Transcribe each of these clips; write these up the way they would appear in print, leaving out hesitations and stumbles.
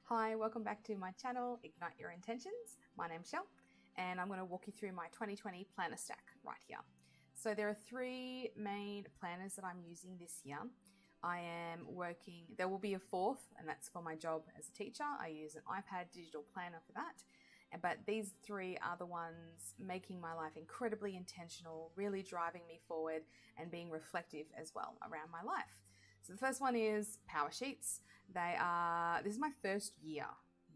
Hi, welcome back to my channel, Ignite Your Intentions. My name's Shell, and I'm going to walk you through my 2020 planner stack right here. So there are three main planners that I'm using this year. There will be a fourth, and that's for my job as a teacher. I use an iPad digital planner for that. But these three are the ones making my life incredibly intentional, really driving me forward and being reflective as well around my life. So the first one is Powersheets. This is my first year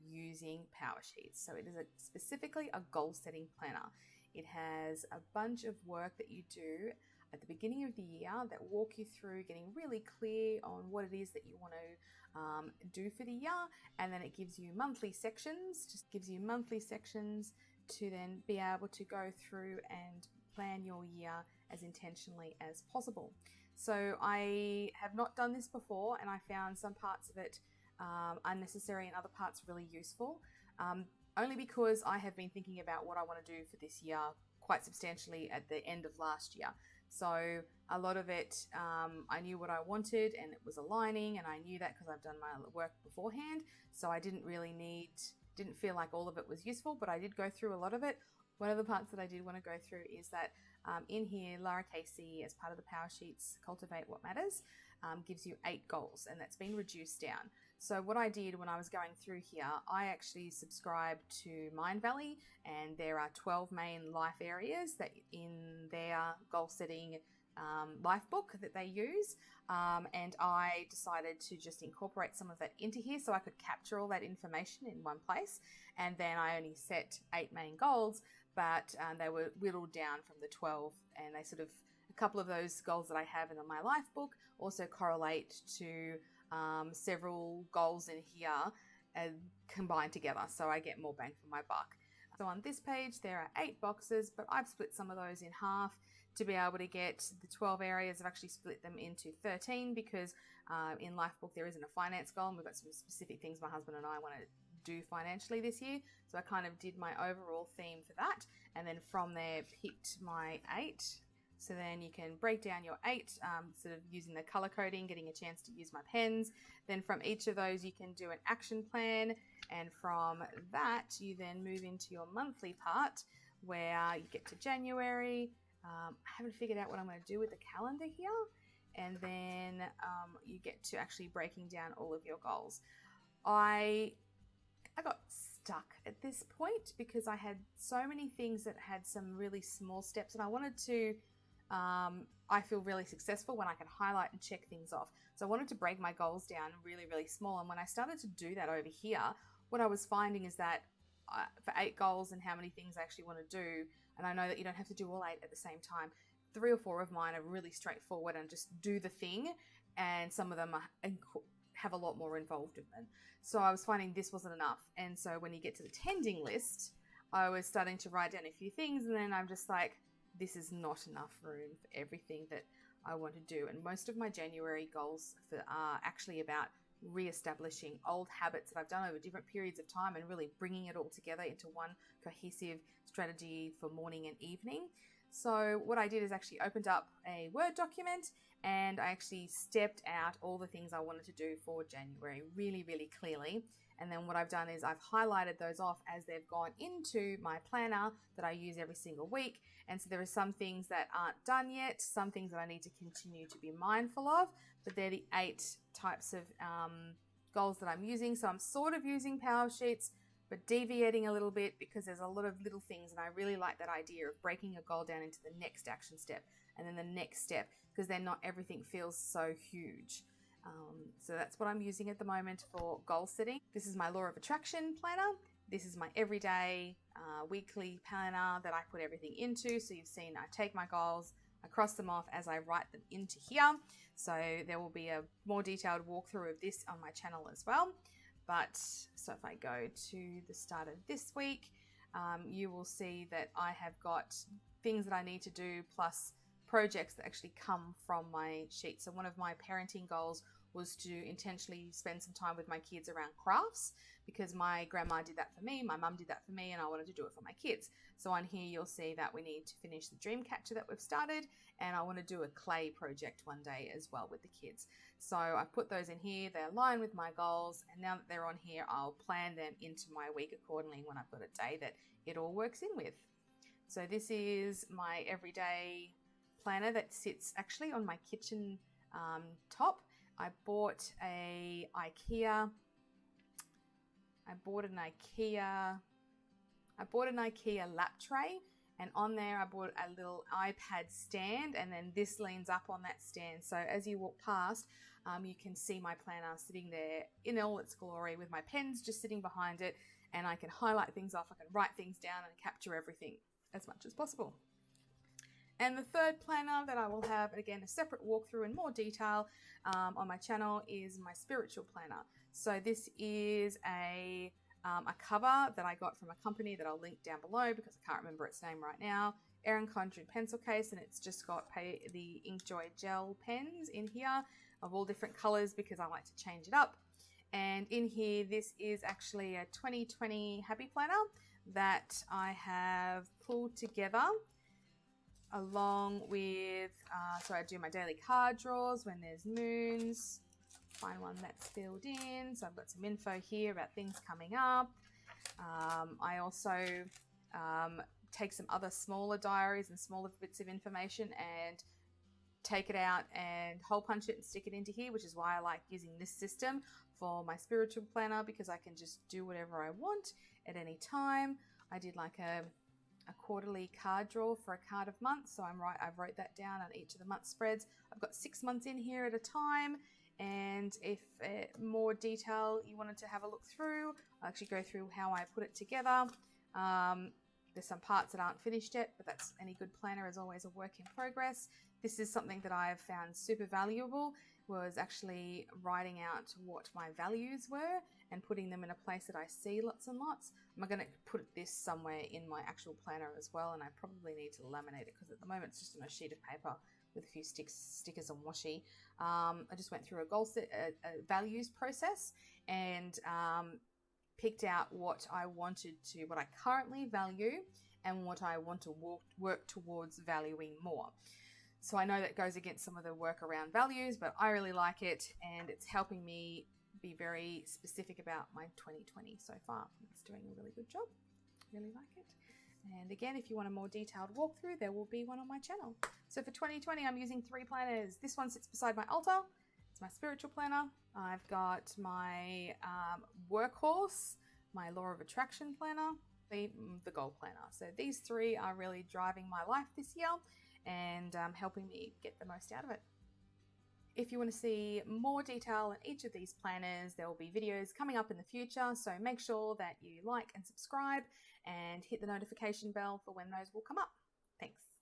using Powersheets. So it is specifically a goal setting planner. It has a bunch of work that you do at the beginning of the year that walk you through getting really clear on what it is that you want to do for the year. And then it gives you monthly sections, to then be able to go through and plan your year as intentionally as possible. So I have not done this before, and I found some parts of it unnecessary and other parts really useful, only because I have been thinking about what I want to do for this year quite substantially at the end of last year. So a lot of it, I knew what I wanted and it was aligning, and I knew that because I've done my work beforehand. So I didn't feel like all of it was useful, but I did go through a lot of it. One of the parts that I did want to go through is that in here, Lara Casey, as part of the Powersheets Cultivate What Matters, gives you 8 goals, and that's been reduced down. So what I did when I was going through here, I actually subscribed to Mindvalley, and there are 12 main life areas that in their goal setting life book that they use, and I decided to just incorporate some of that into here so I could capture all that information in one place. And then I only set 8 main goals, but they were whittled down from the 12, and they a couple of those goals that I have in my life book also correlate to several goals in here combined together, so I get more bang for my buck. So on this page there are 8 boxes, but I've split some of those in half to be able to get the 12 areas. I've actually split them into 13 because in life book there isn't a finance goal, and we've got some specific things my husband and I want to do financially this year. So I kind of did my overall theme for that, and then from there picked my 8. So then you can break down your 8, sort of using the color coding, getting a chance to use my pens. Then from each of those you can do an action plan, and from that you then move into your monthly part where you get to January. I haven't figured out what I'm going to do with the calendar here, and then you get to actually breaking down all of your goals. I got stuck at this point because I had so many things that had some really small steps, and I wanted to I feel really successful when I can highlight and check things off. So I wanted to break my goals down really, really small. And when I started to do that over here, what I was finding is that for 8 goals and how many things I actually want to do, and I know that you don't have to do all 8 at the same time, 3 or 4 of mine are really straightforward and just do the thing, and some of them have a lot more involved in them. So I was finding this wasn't enough. And so when you get to the tending list, I was starting to write down a few things, and then I'm just like, this is not enough room for everything that I want to do. And most of my January goals are actually about re-establishing old habits that I've done over different periods of time and really bringing it all together into one cohesive strategy for morning and evening. So what I did is actually opened up a Word document, and I actually stepped out all the things I wanted to do for January really, really clearly. And then what I've done is I've highlighted those off as they've gone into my planner that I use every single week. And so there are some things that aren't done yet, some things that I need to continue to be mindful of, but they're the 8 types of goals that I'm using. So I'm sort of using Powersheets, but deviating a little bit because there's a lot of little things, and I really like that idea of breaking a goal down into the next action step and then the next step, because then not everything feels so huge. So that's what I'm using at the moment for goal setting. This is my Law of Attraction planner. This is my everyday weekly planner that I put everything into. So you've seen I take my goals, I cross them off as I write them into here. So there will be a more detailed walkthrough of this on my channel as well. But so if I go to the start of this week, you will see that I have got things that I need to do plus projects that actually come from my sheet. So one of my parenting goals was to intentionally spend some time with my kids around crafts, because my grandma did that for me, my mum did that for me, and I wanted to do it for my kids. So on here you'll see that we need to finish the dream catcher that we've started, and I want to do a clay project one day as well with the kids. So I put those in here, they align with my goals, and now that they're on here, I'll plan them into my week accordingly when I've got a day that it all works in with. So this is my everyday planner that sits actually on my kitchen top. I bought an IKEA lap tray, and on there I bought a little iPad stand, and then this leans up on that stand. So as you walk past, you can see my planner sitting there in all its glory with my pens just sitting behind it, and I can highlight things off, I can write things down and capture everything as much as possible. And the third planner that I will have, again, a separate walkthrough in more detail on my channel, is my spiritual planner. So this is a cover that I got from a company that I'll link down below because I can't remember its name right now. Erin Condren pencil case, and it's just got the Inkjoy gel pens in here of all different colors because I like to change it up. And in here, this is actually a 2020 happy planner that I have pulled together along with, so I do my daily card draws when there's moons, find one that's filled in. So I've got some info here about things coming up. I also take some other smaller diaries and smaller bits of information and take it out and hole punch it and stick it into here, which is why I like using this system for my spiritual planner, because I can just do whatever I want at any time. I did like a quarterly card draw for a card of month, so I've wrote that down on each of the month spreads. I've got 6 months in here at a time, and if more detail you wanted to have a look through, I'll actually go through how I put it together. There's some parts that aren't finished yet, but that's any good planner is always a work in progress. This is something that I've found super valuable, was actually writing out what my values were and putting them in a place that I see lots and lots. I'm going to put this somewhere in my actual planner as well, and I probably need to laminate it because at the moment it's just on a sheet of paper with a few stickers and washi. I just went through a values process and picked out what I currently value and what I want to work towards valuing more. So I know that goes against some of the work around values, but I really like it, and it's helping me be very specific about my 2020 so far. It's doing a really good job. Really like it. And again, if you want a more detailed walkthrough, there will be one on my channel. So for 2020, I'm using 3 planners. This one sits beside my altar. It's my spiritual planner. I've got my workhorse, my law of attraction planner, the goal planner. So these 3 are really driving my life this year and helping me get the most out of it. If you want to see more detail in each of these planners, there will be videos coming up in the future, so make sure that you like and subscribe and hit the notification bell for when those will come up. Thanks.